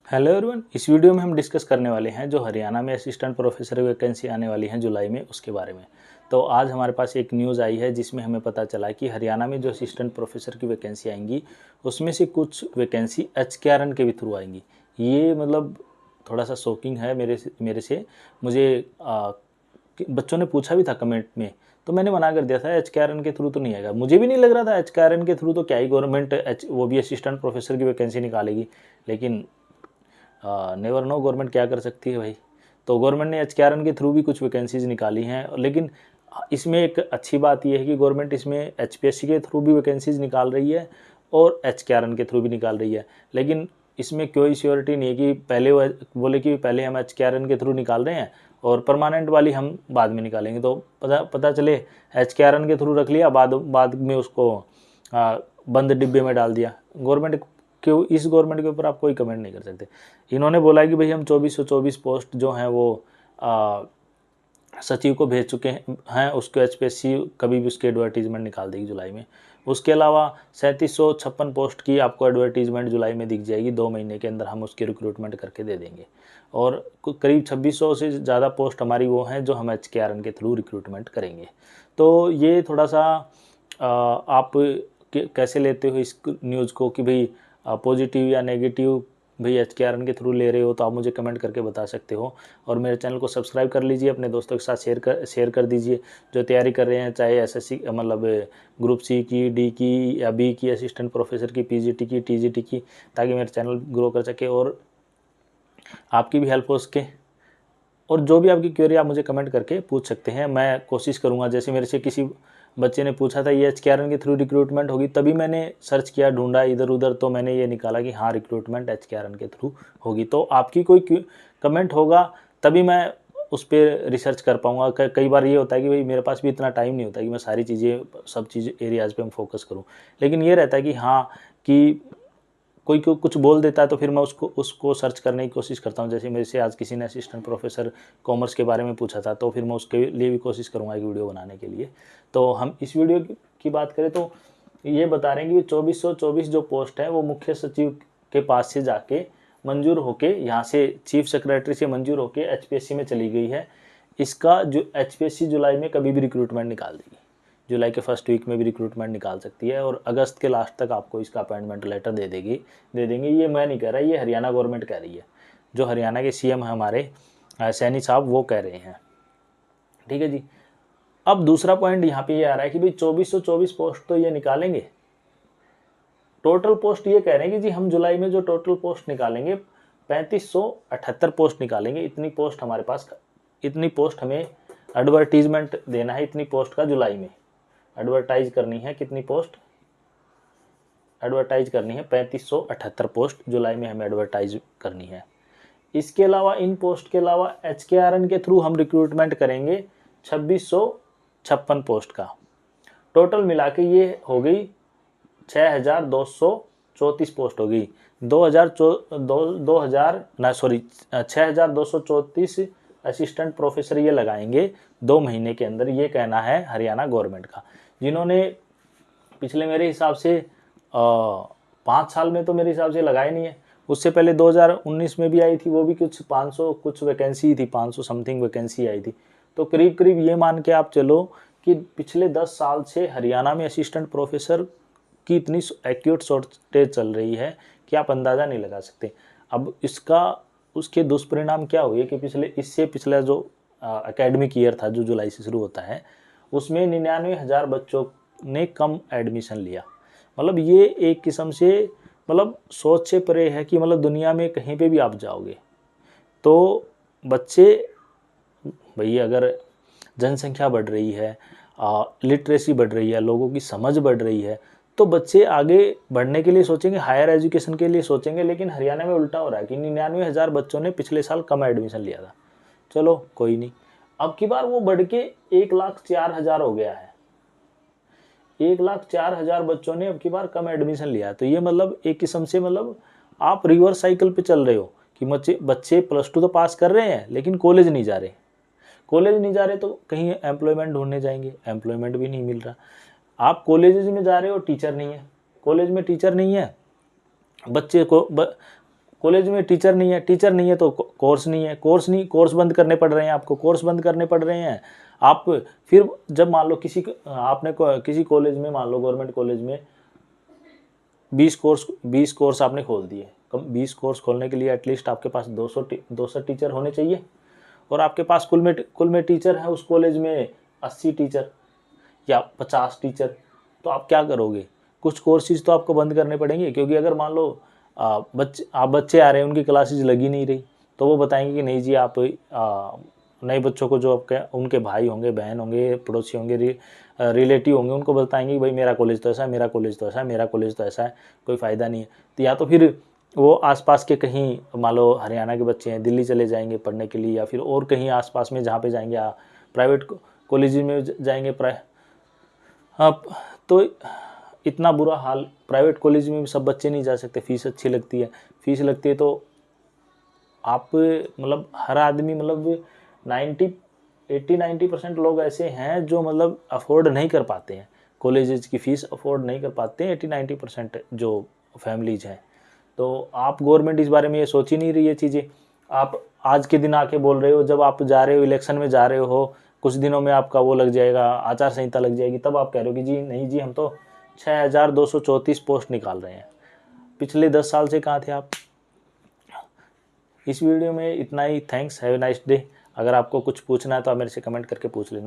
Hello everyone, इस video में हम डिस्कस करने वाले हैं जो हरियाणा में असिस्टेंट प्रोफेसर वैकेंसी आने वाली हैं जुलाई में, उसके बारे में। तो आज हमारे पास एक न्यूज़ आई है जिसमें हमें पता चला कि हरियाणा में जो असिस्टेंट प्रोफेसर की वैकेंसी आएंगी उसमें से कुछ वैकेंसी एचकेआरएन के भी थ्रू आएंगी। ये मतलब थोड़ा सा शॉकिंग है मेरे से मुझे बच्चों ने पूछा भी था कमेंट में, तो मैंने मना कर दिया था एचकेआरएन के थ्रू तो नहीं आएगा। मुझे भी नहीं लग रहा था एचकेआरएन के थ्रू तो क्या ही गवर्नमेंट वो भी असिस्टेंट प्रोफेसर की वैकेंसी निकालेगी, लेकिन नेवर नो गवर्नमेंट क्या कर सकती है भाई। तो गवर्नमेंट ने एचकेआरएन के थ्रू भी कुछ वैकेंसीज निकाली हैं, लेकिन इसमें एक अच्छी बात यह है कि गवर्नमेंट इसमें एचपीएससी के थ्रू भी वैकेंसीज निकाल रही है और एचकेआरएन के थ्रू भी निकाल रही है। लेकिन इसमें कोई श्योरिटी नहीं है कि पहले वो बोले कि पहले हम एचकेआरएन के थ्रू निकाल रहे हैं और परमानेंट वाली हम बाद में निकालेंगे, तो पता चले एचकेआरएन के थ्रू रख लिया, बाद में उसको बंद डिब्बे में डाल दिया। गवर्नमेंट क्यों, इस गवर्नमेंट के ऊपर आप कोई कमेंट नहीं कर सकते। इन्होंने बोला कि भाई हम 2424 पोस्ट जो हैं वो सचिव को भेज चुके हैं, उसको एचपीएससी कभी भी उसकी एडवर्टीजमेंट निकाल देगी जुलाई में। उसके अलावा 3756 पोस्ट की आपको एडवर्टीजमेंट जुलाई में दिख जाएगी, 2 महीने के अंदर हम उसकी रिक्रूटमेंट करके दे देंगे। और करीब 2600 से ज़्यादा पोस्ट हमारी वो हैं जो हम एचकेआरएन के थ्रू रिक्रूटमेंट करेंगे। तो ये थोड़ा सा आप कैसे लेते हो इस न्यूज़ को कि भाई पॉजिटिव या नेगेटिव भाई एचकेआरएन के थ्रू ले रहे हो, तो आप मुझे कमेंट करके बता सकते हो। और मेरे चैनल को सब्सक्राइब कर लीजिए, अपने दोस्तों के साथ शेयर कर दीजिए जो तैयारी कर रहे हैं, चाहे एसएससी मतलब ग्रुप सी की, डी की या बी की, असिस्टेंट प्रोफेसर की, पीजीटी की, टीजीटी की, ताकि मेरा चैनल ग्रो कर सके और आपकी भी हेल्प हो सके। और जो भी आपकी क्वेरी आप मुझे कमेंट करके पूछ सकते हैं, मैं कोशिश करूँगा। जैसे मेरे से किसी बच्चे ने पूछा था ये एचकेआरएन के थ्रू रिक्रूटमेंट होगी, तभी मैंने सर्च किया, ढूंढा इधर उधर, तो मैंने ये निकाला कि हाँ रिक्रूटमेंट एचकेआरएन के थ्रू होगी। तो आपकी कोई कमेंट होगा तभी मैं उस पर रिसर्च कर पाऊँगा। कई बार ये होता है कि भाई मेरे पास भी इतना टाइम नहीं होता कि मैं सारी चीज़ें सब चीज़ एरियाज़ पे मैं फोकस करूँ, लेकिन ये रहता है कि हाँ कि कोई कुछ बोल देता है तो फिर मैं उसको सर्च करने की कोशिश करता हूँ। जैसे मेरे से आज किसी ने असिस्टेंट प्रोफेसर कॉमर्स के बारे में पूछा था, तो फिर मैं उसके लिए भी कोशिश करूँगा एक वीडियो बनाने के लिए। तो हम इस वीडियो की बात करें तो ये बता रहे हैं कि 2424 जो पोस्ट है वो मुख्य सचिव के पास से जाके मंजूर होके, यहाँ से चीफ सेक्रेटरी से मंजूर होके एचपीएससी में चली गई है। इसका जो एचपीएससी जुलाई में कभी भी रिक्रूटमेंट निकाल देगी, जुलाई के फर्स्ट वीक में भी रिक्रूटमेंट निकाल सकती है और अगस्त के लास्ट तक आपको इसका अपॉइंटमेंट लेटर दे देंगे। ये मैं नहीं कह रहा, ये हरियाणा गवर्नमेंट कह रही है। जो हरियाणा के सीएम हैं हमारे सैनी साहब, वो कह रहे हैं। ठीक है जी। अब दूसरा पॉइंट यहाँ पे ये आ रहा है कि भाई 2424 पोस्ट तो ये निकालेंगे, टोटल पोस्ट ये कह रहे हैं कि जी हम जुलाई में जो टोटल पोस्ट निकालेंगे 3578 पोस्ट निकालेंगे। इतनी पोस्ट हमारे पास, इतनी पोस्ट हमें एडवर्टीजमेंट देना है, इतनी पोस्ट का जुलाई में एडवर्टाइज करनी है। कितनी पोस्ट एडवर्टाइज करनी है? 3578 पोस्ट जुलाई में हमें एडवर्टाइज करनी है। इसके अलावा इन पोस्ट के अलावा एचकेआरएन के थ्रू हम रिक्रूटमेंट करेंगे 2656 पोस्ट का। टोटल मिला के ये हो गई 6234 पोस्ट हो गई। 6234 असिस्टेंट प्रोफेसर ये लगाएंगे 2 महीने के अंदर, ये कहना है हरियाणा गवर्नमेंट का, जिन्होंने पिछले मेरे हिसाब से 5 साल में तो मेरे हिसाब से लगाए नहीं है। उससे पहले 2019 में भी आई थी, वो भी कुछ 500 कुछ वैकेंसी थी, 500 समथिंग वैकेंसी आई थी। तो करीब करीब ये मान के आप चलो कि पिछले 10 साल से हरियाणा में असिस्टेंट प्रोफेसर की इतनी एक्यूट शॉर्टेज चल रही है कि आप अंदाज़ा नहीं लगा सकते। अब उसके दुष्परिणाम क्या हुए कि पिछला जो एकेडमिक ईयर था जो जुलाई से शुरू होता है, उसमें 99,000 बच्चों ने कम एडमिशन लिया। मतलब ये एक किस्म से मतलब सोच से परे है कि मतलब दुनिया में कहीं पे भी आप जाओगे तो बच्चे, भई अगर जनसंख्या बढ़ रही है, लिटरेसी बढ़ रही है, लोगों की समझ बढ़ रही है, तो बच्चे आगे बढ़ने के लिए सोचेंगे, हायर एजुकेशन के लिए सोचेंगे। लेकिन हरियाणा में उल्टा हो रहा है कि 99,000 बच्चों ने पिछले साल कम एडमिशन लिया था। चलो कोई नहीं, अब की बार वो बढ़ के 1,04,000 हो गया है। 1,04,000 बच्चों ने अब की बार कम एडमिशन लिया। तो ये मतलब एक किस्म से मतलब आप रिवर्स साइकिल पे चल रहे हो कि बच्चे +2 तो पास कर रहे हैं लेकिन कॉलेज नहीं जा रहे। तो कहीं एम्प्लॉयमेंट ढूंढने जाएंगे, एम्प्लॉयमेंट भी नहीं मिल रहा। आप कॉलेजेस में जा रहे हो, टीचर नहीं है, कॉलेज में टीचर नहीं है, बच्चे को कॉलेज में टीचर नहीं है, टीचर नहीं है तो कोर्स नहीं है, कोर्स बंद करने पड़ रहे हैं आपको, कोर्स बंद करने पड़ रहे हैं। आप फिर जब मान लो किसी कॉलेज में, मान लो गवर्नमेंट कॉलेज में 20 कोर्स आपने खोल दिए, 20 कोर्स खोलने के लिए एटलीस्ट आपके पास 200 टीचर होने चाहिए, और आपके पास कुल में टीचर है उस कॉलेज में 80 टीचर या 50 टीचर, तो आप क्या करोगे? कुछ कोर्सेज तो आपको बंद करने पड़ेंगे, क्योंकि अगर मान लो बच्चे आ रहे हैं, उनकी क्लासेज लगी नहीं रही, तो वो बताएंगे कि नहीं जी आप नए बच्चों को, जो आपके उनके भाई होंगे, बहन होंगे, पड़ोसी होंगे, रिलेटिव होंगे, उनको बताएंगे कि भाई मेरा कॉलेज तो ऐसा है, मेरा कॉलेज तो ऐसा है, मेरा कॉलेज तो ऐसा है, कोई फ़ायदा नहीं है। तो या तो फिर वो आसपास के कहीं, मान लो हरियाणा के बच्चे हैं, दिल्ली चले जाएंगे पढ़ने के लिए, या फिर और कहीं आसपास में जहाँ पे जाएंगे, प्राइवेट कॉलेज में जाएंगे। हाँ, तो इतना बुरा हाल, प्राइवेट कॉलेज में भी सब बच्चे नहीं जा सकते, फीस अच्छी लगती है, फीस लगती है तो आप मतलब हर आदमी, मतलब 80-90% लोग ऐसे हैं जो मतलब अफोर्ड नहीं कर पाते हैं, कॉलेजेस की फ़ीस अफोर्ड नहीं कर पाते हैं 80-90% जो फैमिलीज हैं। तो आप गवर्नमेंट इस बारे में ये सोच ही नहीं रही है चीज़ें। आप आज के दिन आके बोल रहे हो, जब आप जा रहे हो इलेक्शन में जा रहे हो, कुछ दिनों में आपका वो लग जाएगा, आचार संहिता लग जाएगी, तब आप कह रहे हो कि जी नहीं जी हम तो 6234 पोस्ट निकाल रहे हैं। पिछले 10 साल से कहाँ थे आप? इस वीडियो में इतना ही। Thanks, have a nice day. अगर आपको कुछ पूछना है तो आप मेरे से कमेंट करके पूछ लेना।